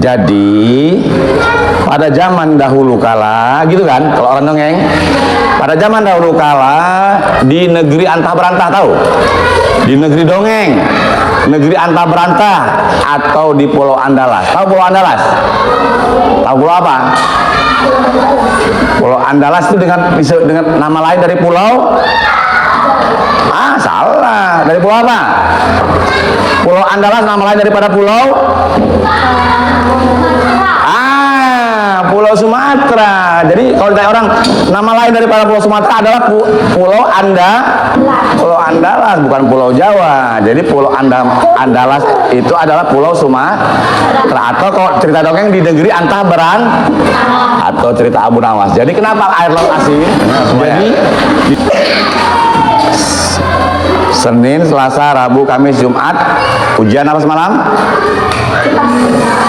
Jadi pada zaman dahulu kala, gitu kan, kalau orang dongeng, pada zaman dahulu kala di negeri antah berantah, tahu? Di negeri dongeng, negeri antah berantah, atau di Pulau Andalas. Tahu Pulau Andalas? Tahu pulau apa? Pulau Andalas itu dengan nama lain dari pulau? Salah. Dari pulau apa? Pulau Andalas nama lain daripada pulau? Pulau Sumatera. Jadi kalau ditanya orang, nama lain daripada Pulau Sumatera adalah Pulau Andalas, bukan Pulau Jawa. Jadi Pulau Andalas itu adalah Pulau Sumatera, atau kalau cerita dongeng di negeri antah berantah, atau cerita Abu Nawas. Jadi kenapa air laut asin? Jadi Senin, Selasa, Rabu, Kamis, Jumat hujan apa semalam?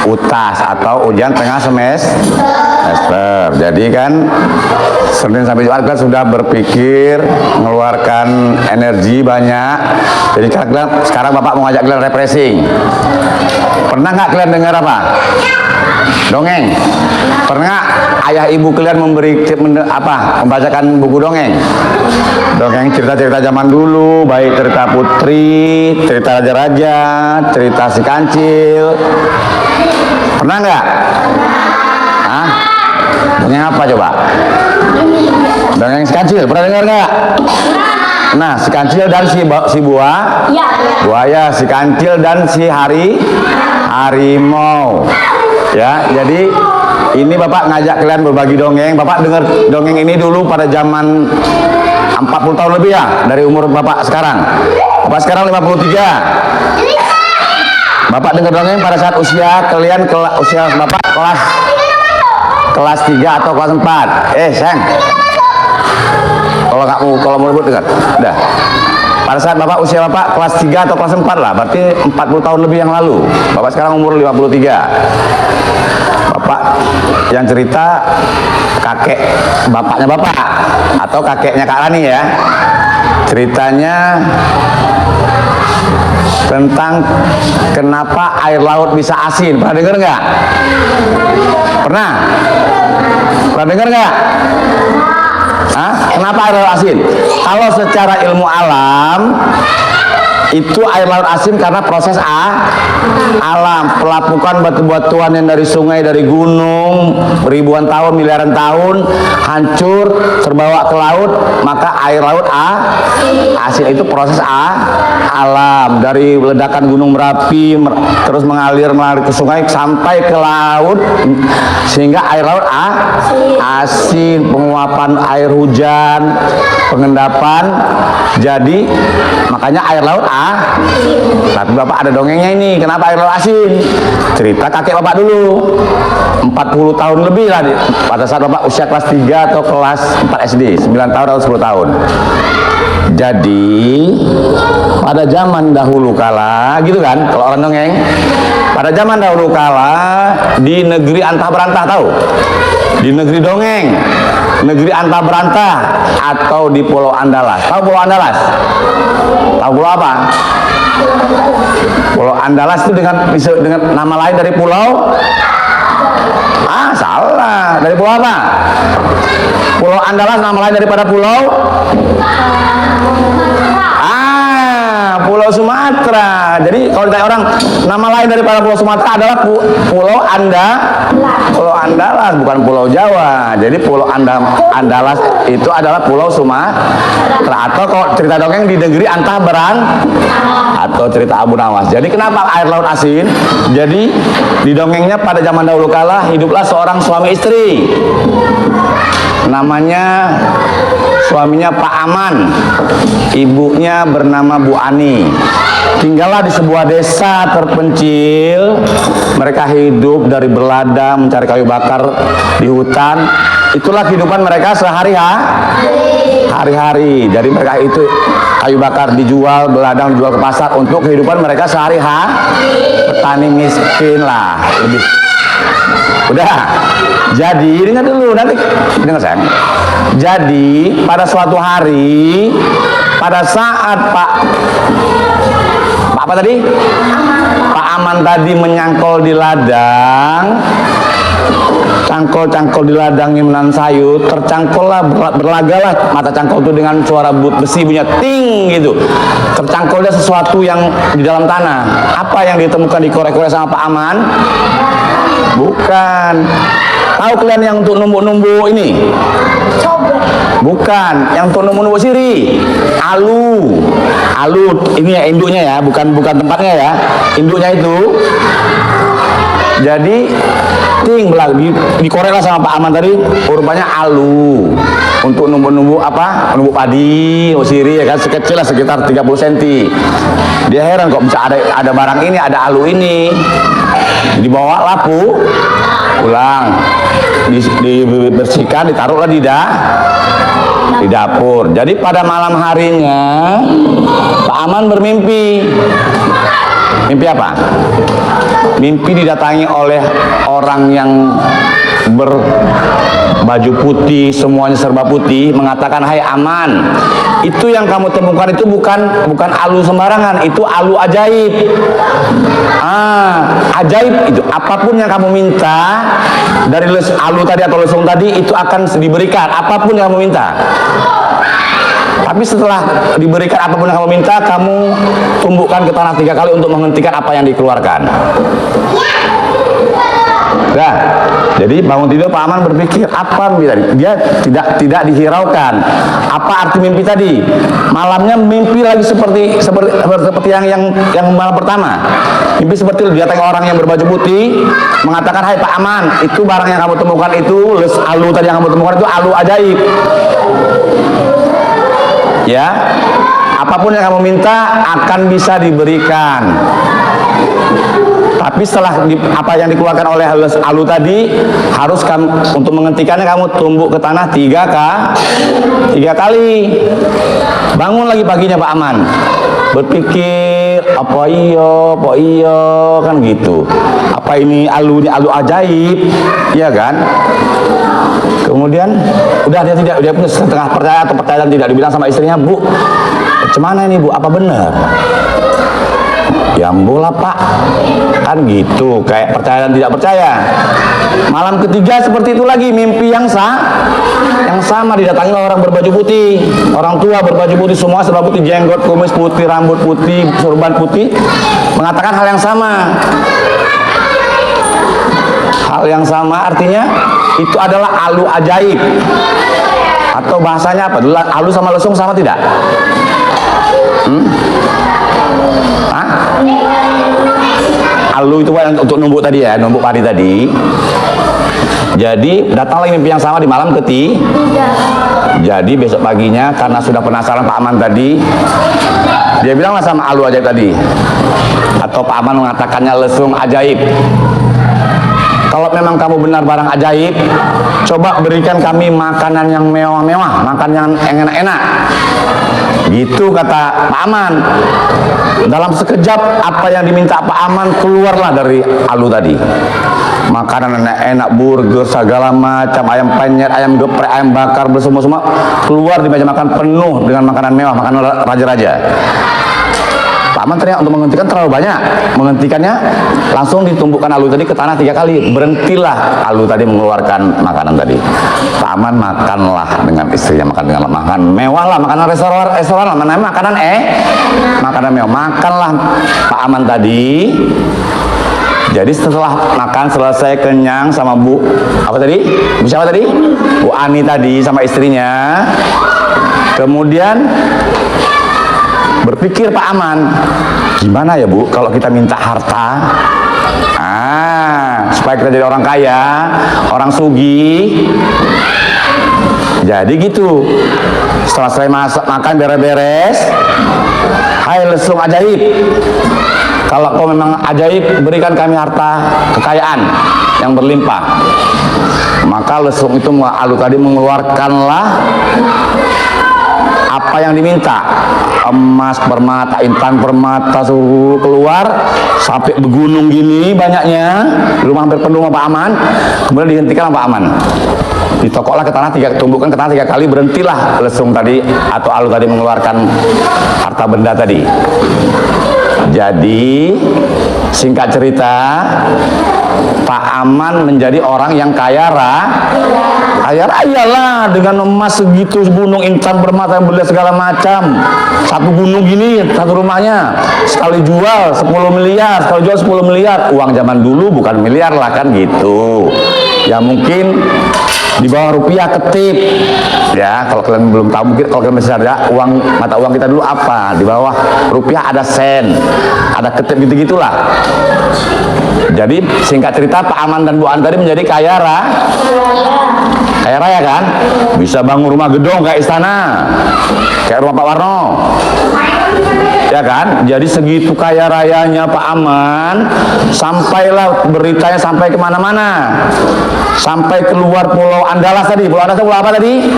Utas atau hujan tengah semester. Jadi kan Senin sampai Jumat kan sudah berpikir, mengeluarkan energi banyak. Jadi sekarang Bapak mau ngajak kalian refreshing. Pernah nggak kalian dengar apa? Dongeng. Pernah nggak ayah ibu kalian membacakan buku dongeng? Dongeng cerita-cerita zaman dulu, baik cerita putri, cerita raja-raja, cerita si kancil. Pernah nggak? Dongeng apa coba? Dongeng si kancil, pernah dengar nggak? Nah, si kancil dan si buaya, si kancil dan si harimau. Ya, jadi ini Bapak ngajak kalian berbagi dongeng. Bapak dengar dongeng ini dulu pada zaman 40 tahun lebih ya, dari umur Bapak sekarang. Bapak sekarang 53. Bapak dengar dongeng pada saat usia kalian, usia Bapak kelas 3 atau kelas 4. Sayang. Kalau mau ribut dengar. Udah. Pada saat Bapak usia Bapak kelas 3 atau kelas 4 lah, berarti 40 tahun lebih yang lalu. Bapak sekarang umur 53. Bapak yang cerita bapaknya Bapak atau kakeknya Kak Rani ya. Ceritanya tentang kenapa air laut bisa asin. Pernah dengar nggak? Pernah dengar nggak? Kenapa air laut asin? Kalau secara ilmu alam itu air laut asin karena proses alam, pelapukan batu-batuan yang dari sungai, dari gunung ribuan tahun, miliaran tahun hancur terbawa ke laut, maka air laut asin itu proses alam, dari ledakan gunung Merapi terus mengalir ke sungai sampai ke laut sehingga air laut asin, penguapan air hujan, pengendapan, jadi makanya air laut tapi Bapak ada dongengnya ini, kenapa air laut asin? Cerita kakek Bapak dulu 40 tahun lebih lah pada saat Bapak usia kelas 3 atau kelas 4 SD, 9 tahun atau 10 tahun. Jadi pada zaman dahulu kala, gitu kan, kalau orang dongeng, pada zaman dahulu kala di negeri antah berantah, tahu? Di negeri dongeng, negeri antah berantah, atau di Pulau Andalas. Tahu Pulau Andalas? Tahu pulau apa? Pulau Andalas itu dengan nama lain dari pulau? Salah. Dari pulau apa? Pulau Andalas nama lain daripada pulau? Pulau Sumatera. Jadi kalau ditanya orang, nama lain daripada Pulau Sumatera adalah Pulau Andalas, bukan Pulau Jawa. Jadi Pulau Andalas itu adalah Pulau Sumatera, atau kalau cerita dongeng di negeri antah berantah, atau cerita Abu Nawas. Jadi kenapa air laut asin? Jadi di dongengnya pada zaman dahulu kala hiduplah seorang suami istri. Namanya suaminya Pak Aman, ibunya bernama Bu Ani. Tinggallah di sebuah desa terpencil. Mereka hidup dari berladang, mencari kayu bakar di hutan. Itulah kehidupan mereka sehari-hari. Jadi mereka itu kayu bakar dijual, berladang dijual ke pasar untuk kehidupan mereka sehari-hari. Petani miskin lah, lebih. Udah. Jadi dengar dulu, nanti dengar sayang. Jadi pada suatu hari pada saat Pak apa tadi? Pak Aman tadi menyangkol di ladang, cangkol di ladang menan sayur, tercangkollah, berlagalah mata cangkol itu dengan suara besi bunyi ting gitu. Tercangkolnya sesuatu yang di dalam tanah. Apa yang ditemukan dikorek-korek sama Pak Aman? Bukan. Tahu kalian yang untuk numbuk-numbuk ini? Bukan, yang untuk numbuk-numbuk siri. Alu ini ya induknya ya, bukan tempatnya ya, induknya itu. Jadi ting dikoreklah sama Pak Aman tadi, rupanya alu untuk numbuk-numbuk apa? Numbuk padi, siri ya kan, sekecil lah sekitar 30 cm. Dia heran kok bisa ada barang ini, ada alu ini. Dibawa lapu pulang, dibersihkan, ditaruhlah di dapur. Jadi pada malam harinya Pak Aman bermimpi. Mimpi apa? Mimpi didatangi oleh orang yang berbaju putih, semuanya serba putih, mengatakan, "Hai Aman, itu yang kamu temukan itu bukan alu sembarangan, itu alu ajaib." Ajaib itu apapun yang kamu minta dari alu tadi atau lesung tadi itu akan diberikan, apapun yang kamu minta. Tapi setelah diberikan apapun yang kamu minta, kamu tumbukkan ke tanah 3 kali untuk menghentikan apa yang dikeluarkan. Nah, jadi bangun tidur Pak Aman berpikir, apa mimpi tadi? Dia tidak dihiraukan. Apa arti mimpi tadi? Malamnya mimpi lagi seperti yang malam pertama. Mimpi seperti didatangi orang yang berbaju putih, mengatakan, "Hai Pak Aman, itu barang yang kamu temukan itu, alu tadi yang kamu temukan itu alu ajaib. Ya, apapun yang kamu minta akan bisa diberikan. Tapi setelah apa yang dikeluarkan oleh alu tadi, harus untuk menghentikannya kamu tumbuk ke tanah 3 kali. Bangun lagi paginya Pak Aman, berpikir, apa iya kan gitu. Apa ini alu ajaib, ya kan? Kemudian dia pun setengah percaya atau percaya tidak, dibilang sama istrinya, "Bu, cemana ini Bu, apa benar?" "Ya bola Pak," kan gitu, kayak percaya dan tidak percaya. Malam ketiga seperti itu lagi, mimpi yang sama, didatangi orang berbaju putih, orang tua berbaju putih, semua serba putih, jenggot, kumis putih, rambut putih, sorban putih, mengatakan hal yang sama. Hal yang sama artinya itu adalah alu ajaib, atau bahasanya apa? Alu sama lesung sama tidak? Alu itu kan untuk numbuk tadi ya, numbuk padi tadi. Jadi datang lagi mimpi yang sama di malam ketiga. Jadi besok paginya karena sudah penasaran Pak Aman tadi, dia bilanglah sama alu ajaib tadi, atau Pak Aman mengatakannya lesung ajaib, "Kalau memang kamu benar barang ajaib, coba berikan kami makanan yang mewah-mewah, makanan yang enak-enak." Gitu kata Pak Aman. Dalam sekejap apa yang diminta Pak Aman keluarlah dari alu tadi. Makanan enak-enak, burger, segala macam, ayam penyet, ayam geprek, ayam bakar, semua keluar di meja makan penuh dengan makanan mewah, makanan raja-raja. Pak Aman ternyata untuk menghentikan terlalu banyak. Menghentikannya langsung ditumbukkan alu tadi ke tanah 3 kali. Berhentilah alu tadi mengeluarkan makanan tadi. Pak Aman makanlah dengan istrinya, makan mewah lah, makanan restoran lah, makanan mewah. Makanlah Pak Aman tadi. Jadi setelah makan selesai kenyang sama Bu siapa tadi? Bu Ani tadi sama istrinya. Kemudian berpikir Pak Aman, gimana ya Bu kalau kita minta harta, supaya kita jadi orang kaya, orang sugih. Jadi gitu, setelah saya makan beres-beres, "Hai lesung ajaib, kalau kau memang ajaib, berikan kami harta kekayaan yang berlimpah." Maka lesung itu alu tadi mengeluarkanlah apa yang diminta, emas, permata, intan, permata, suruh keluar sampai bergunung gini banyaknya, rumah hampir penuh sama Pak Aman. Kemudian dihentikan sama Pak Aman, ditokoklah ke tanah tumbuhkan ke tanah 3 kali, berhentilah lesung tadi atau alu tadi mengeluarkan harta benda tadi. Jadi singkat cerita, Pak Aman menjadi orang yang kaya raya lah, dengan emas segitu, gunung intan permata yang segala macam, satu gunung gini, satu rumahnya, sekali jual 10 miliar, sekali jual 10 miliar. Uang zaman dulu bukan miliar lah kan gitu ya, mungkin di bawah rupiah ketip ya. Kalau kalian belum tahu, mungkin kalau kalian masih ada uang, mata uang kita dulu apa, di bawah rupiah ada sen, ada ketip gitu-gitulah. Jadi singkat cerita, Pak Aman dan Bu An tadi menjadi kaya raya kan, bisa bangun rumah gedung kayak istana, kayak rumah Pak Warno ya kan. Jadi segitu kaya rayanya Pak Aman, sampailah beritanya sampai kemana-mana, sampai keluar Pulau Andalas tadi. Pulau Andalas pulau apa tadi?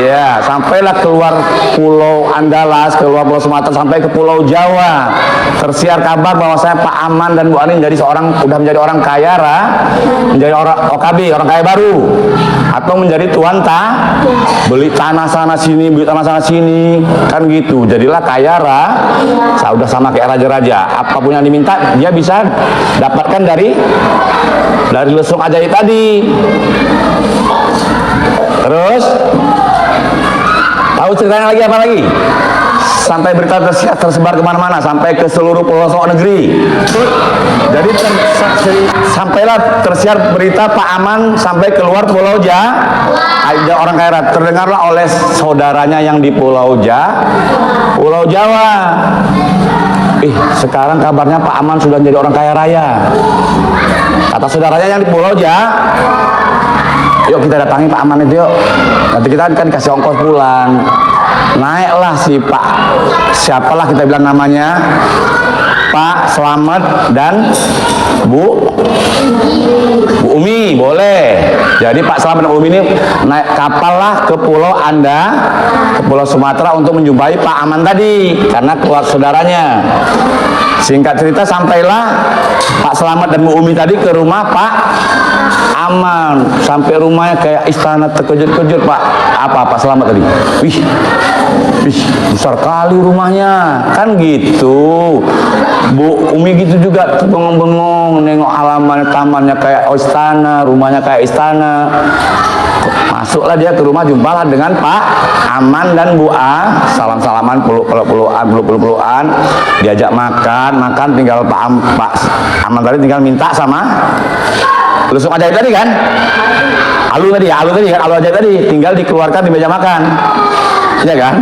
Ya, sampailah keluar Pulau Andalas, keluar Pulau Sumatera, sampai ke Pulau Jawa. Tersiar kabar bahwa saya Pak Aman dan Bu Ani udah menjadi orang kaya menjadi orang OKB, orang kaya baru, atau menjadi tuan beli tanah sana sini, beli tanah sana sini, kan gitu. Jadilah kaya udah sama kayak raja-raja, apapun yang diminta dia bisa dapatkan dari lesung ajaib tadi. Terus tahu ceritanya lagi apa lagi? Sampai berita tersebar kemana-mana, sampai ke seluruh pelosok negeri. Jadi sampailah tersiar berita Pak Aman sampai keluar Pulau orang kaya, terdengarlah oleh saudaranya yang di Pulau Jawa. Sekarang kabarnya Pak Aman sudah menjadi orang kaya raya. Kata saudaranya yang di Pulau yuk kita datangi Pak Aman itu yuk. Nanti kita kan kasih ongkos pulang. Naiklah si Pak, siapalah kita bilang namanya, Pak Slamet dan Bu Umi, boleh. Jadi Pak Slamet dan Bu Umi ini naik kapal lah ke Pulau ke Pulau Sumatera untuk menjumpai Pak Aman tadi, karena keluar saudaranya. Singkat cerita, sampailah Pak Slamet dan Bu Umi tadi ke rumah Pak Aman. Sampai rumahnya kayak istana, terkejut-kejut Pak Slamet tadi. Wih, besar kali rumahnya, kan gitu. Bu Umi gitu juga, bengong-bengong nengok halaman tamannya kayak istana, rumahnya kayak istana. Masuklah dia ke rumah, jumpalah dengan Pak Aman dan Bu A, salam-salaman, peluk-pelukan, diajak makan, tinggal Pak Aman tadi tinggal minta sama lesung ajaib tadi kan, alu ajaib tadi, tinggal dikeluarkan di meja makan, ya kan.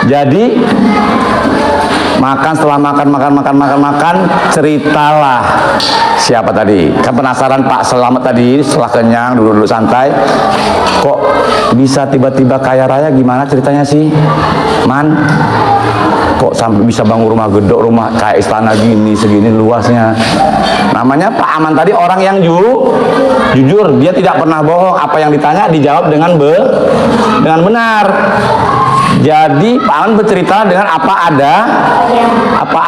Jadi makan, setelah makan, ceritalah siapa tadi, kan penasaran Pak Slamet tadi, setelah kenyang duduk santai, kok bisa tiba-tiba kaya raya, gimana ceritanya sih Man, kok sampai bisa bangun rumah gedok, rumah kayak istana gini, segini luasnya. Namanya Pak Aman tadi orang yang jujur, dia tidak pernah bohong, apa yang ditanya dijawab dengan benar. Jadi Pak Aman bercerita dengan apa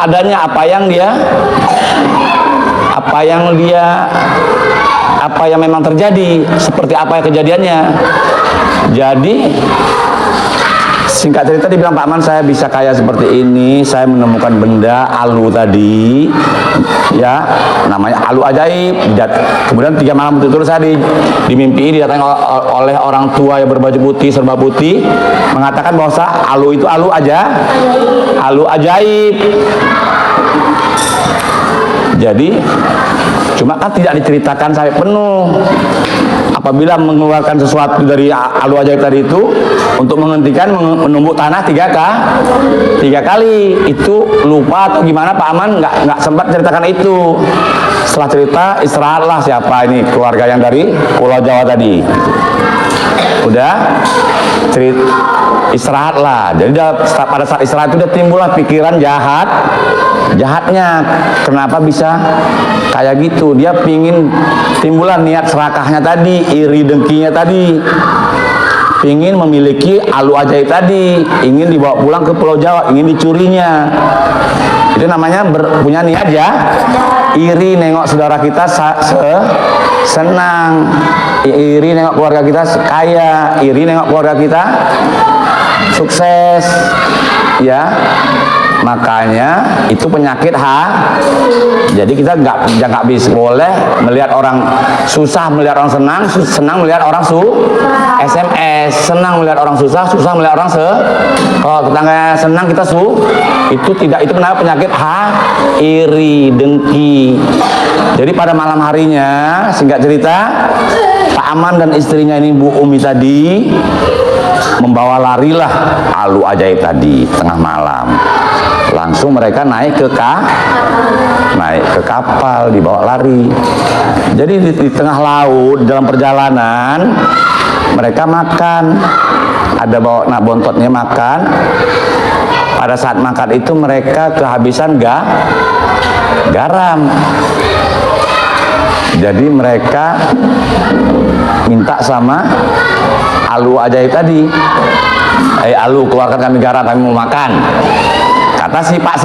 adanya, apa yang memang terjadi, seperti apa yang kejadiannya. Jadi singkat cerita dibilang Pak Aman, saya bisa kaya seperti ini, saya menemukan benda alu tadi, ya, namanya alu ajaib. Kemudian 3 malam berturut-turut saya dimimpi didatangi oleh orang tua yang berbaju putih, serba putih, mengatakan bahwa alu itu alu ajaib. Jadi cuma kan tidak diceritakan sampai penuh. Apabila mengeluarkan sesuatu dari alu ajaib tadi itu untuk menghentikan menumbuk tanah 3 kali, itu lupa atau gimana, Pak Aman nggak sempat ceritakan itu. Setelah cerita, istirahatlah siapa ini keluarga yang dari Pulau Jawa tadi. Udah istirahatlah. Jadi pada saat istirahat itu timbullah pikiran jahatnya. Kenapa bisa kayak gitu? Dia pingin, timbulan niat serakahnya tadi, iri dengkinya tadi, ingin memiliki alu ajaib tadi, ingin dibawa pulang ke Pulau Jawa, ingin dicurinya. Itu namanya punya niat ya, iri nengok saudara kita senang, iri nengok keluarga kita kaya, iri nengok keluarga kita sukses, ya. Makanya itu penyakit jadi kita nggak bisa boleh melihat orang susah melihat orang senang, senang melihat orang SMS, senang melihat orang susah, susah melihat orang kalau tetangga senang kita itu tidak, itu benar penyakit iri, dengki. Jadi pada malam harinya, singkat cerita, Pak Aman dan istrinya ini Bu Umi tadi membawa larilah alu ajaib tadi tengah malam. Langsung mereka naik ke kapal, dibawa lari. Jadi di tengah laut dalam perjalanan mereka makan, ada bawa bontotnya makan. Pada saat makan itu mereka kehabisan garam. Jadi mereka minta sama alu ajaib tadi, alu keluarkan kami garam, kami mau makan. Kata si Pak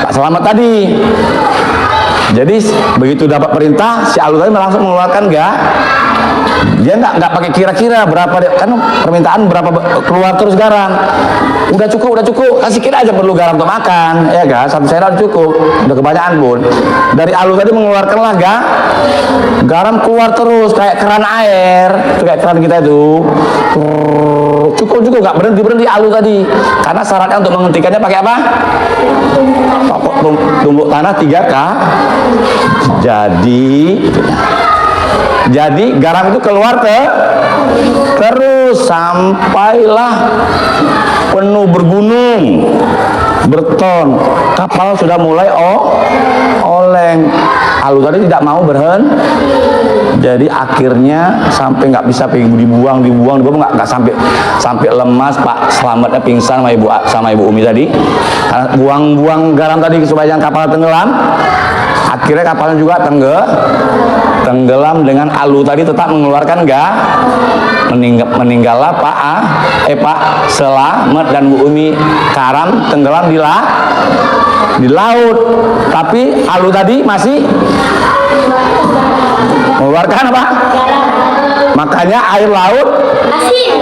Selamat tadi. Jadi begitu dapat perintah, si alu tadi langsung mengeluarkan dia nggak pakai kira-kira berapa, kan permintaan berapa keluar terus garam. Udah cukup, kasih kira aja perlu garam untuk makan, ya kan? Satu sendok cukup, udah kebanyakan pun. Dari alu tadi mengeluarkanlah garam keluar terus kayak keran air, itu kayak keran kita itu. Cukup nggak berhenti alu tadi, karena syaratnya untuk menghentikannya pakai apa? Tumbuk tanah 3K. Jadi garam itu keluar terus sampailah penuh bergunung, berton. Kapal sudah mulai oleng. Alu tadi tidak mau berhenti. Jadi akhirnya sampai nggak bisa dibuang nggak sampai lemas. Pak Selamatnya pingsan sama ibu Umi tadi. Buang garam tadi supaya jangan kapal tenggelam. Akhirnya kapalnya juga tenggelam dengan alu tadi tetap mengeluarkan meninggallah Pak Selamat dan Bu Umi karam tenggelam di laut, tapi alu tadi masih mengeluarkan apa? Makanya air laut asin.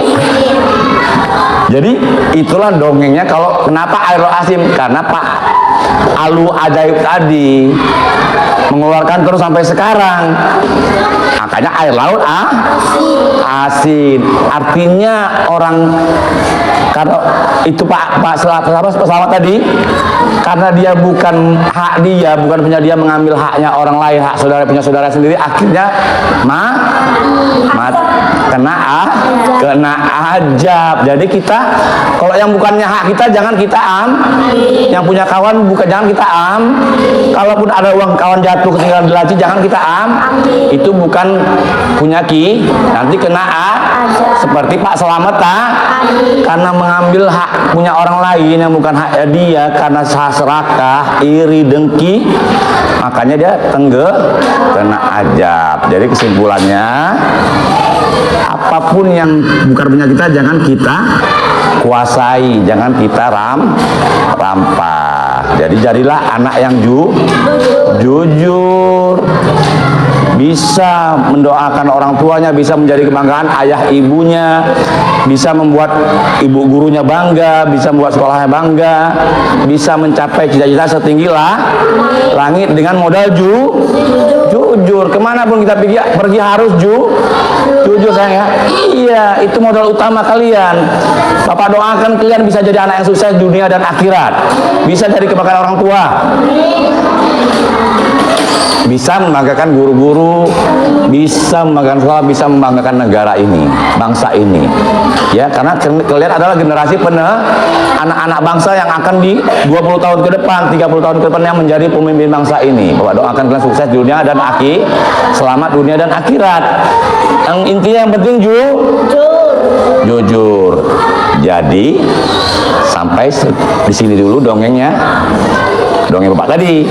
Jadi itulah dongengnya kalau kenapa air laut asin, karena Pak alu ajaib tadi mengeluarkan terus sampai sekarang. Makanya air laut asin. Artinya orang, karena itu Pak Selamat tadi, karena dia bukan hak dia, bukan punya dia mengambil haknya orang lain, hak saudara punya saudara sendiri, akhirnya kena ajab. Jadi kita kalau yang bukannya hak kita jangan kita yang punya kawan jangan kita kalaupun ada uang kawan jatuh ketinggalan di laci jangan kita itu bukan punya nanti kena seperti Pak Selamat karena mengambil hak punya orang lain yang bukan haknya dia, karena serakah, iri, dengki, makanya dia kena ajab. Jadi kesimpulannya, apapun yang bukan punya kita jangan kita kuasai, jangan kita rampas. Jadi jadilah anak yang jujur, bisa mendoakan orang tuanya, bisa menjadi kebanggaan ayah ibunya, bisa membuat ibu gurunya bangga, bisa membuat sekolahnya bangga, bisa mencapai cita-cita setinggi langit dengan modal jujur. Kemanapun kita pergi harus jujur sayang ya. Iya, itu modal utama kalian. Bapak doakan kalian bisa jadi anak yang sukses dunia dan akhirat, bisa jadi kebanggaan orang tua, bisa membanggakan guru-guru, bisa membanggakan sekolah, bisa membanggakan negara ini, bangsa ini. Ya, karena kalian adalah generasi anak-anak bangsa yang akan di 20 tahun ke depan, 30 tahun ke depan yang menjadi pemimpin bangsa ini. Bapak doakan kalian sukses dunia dan selamat dunia dan akhirat. Yang intinya yang penting jujur. Jadi sampai di sini dulu dongeng Bapak tadi.